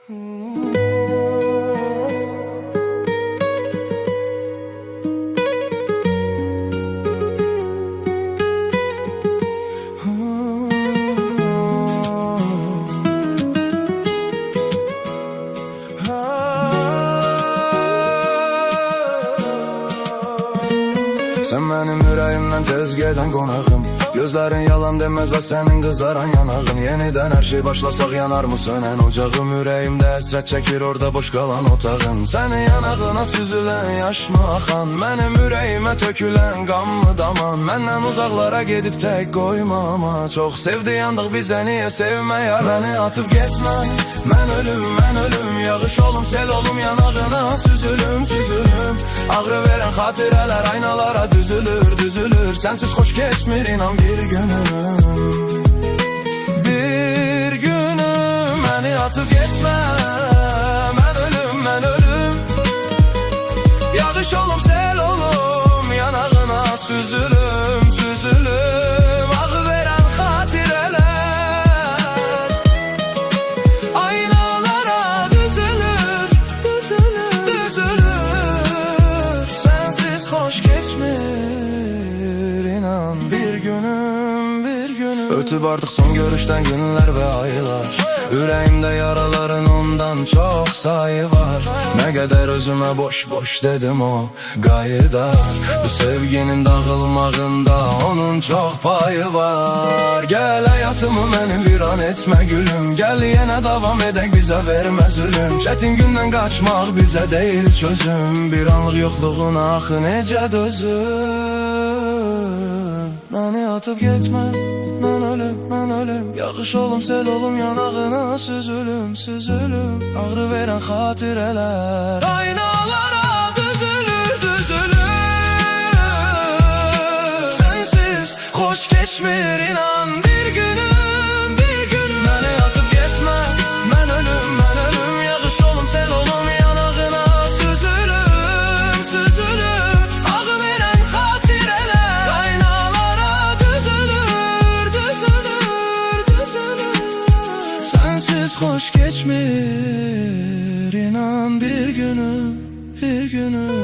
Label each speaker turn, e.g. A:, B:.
A: Sen benim yüreğimden tezgeden konağım. Gözlerin yalan demez ve senin kızaran yanağın. Yeniden her şey başlasak yanar mı sönen ocağım? Yüreğimde esret çekir orada boş kalan otağın. Senin yanağına süzülen yaş mı akan? Benim yüreğime tökülen kan mı daman? Benden uzaklara gidip tek koyma ama. Çok sevdi yandık bize niye sevme yar? Beni atıp gitme, ben ölüm ben ölüm. Yağış olum sel olum yanağına süzülüm süzülüm. Ağrı veren hatireler aynalara düzülür düzülür. Sensiz hoş geçmir inan bir günüm. Bir günüm beni atıp gitme, ben ölüm ben ölüm. Yağış olum sel olum yanağına süzülüm süzülüm. Ağrı veren hatireler aynalara düzülür düzülür düzülür. Sensiz hoş geçmir inan bir günüm bir günüm. Ötüp artık son görüşten günler ve aylar. Yüreğimde yaraların ondan çok sayı var. Ne kadar özüme boş boş dedim o gayda. Bu sevginin dağılmağında onun çok payı var. Gel hayatımı beni viran etme gülüm. Gel yine devam edek bize vermez ölüm. Çetin günden kaçmak bize değil çözüm. Bir anlık yokluğun ahı nece dözüm. Beni atıp gitme, ben ölüm ben ölüm. Yağış olum sel olum yanağına süzülüm süzülüm. Ağrı veren hatireler aynalara düzülür düzülür. Sensiz hoş geçmir inan bir günüm bir günüm. Beni atıp gitme, ben ölüm ben ölüm. Yağış olum sel olum yanağına süzülüm süzülüm. Ağrı veren hatireler aynalara düzülür düzülür düzülür. Sensiz hoş geçmir inan bir günüm bir günüm.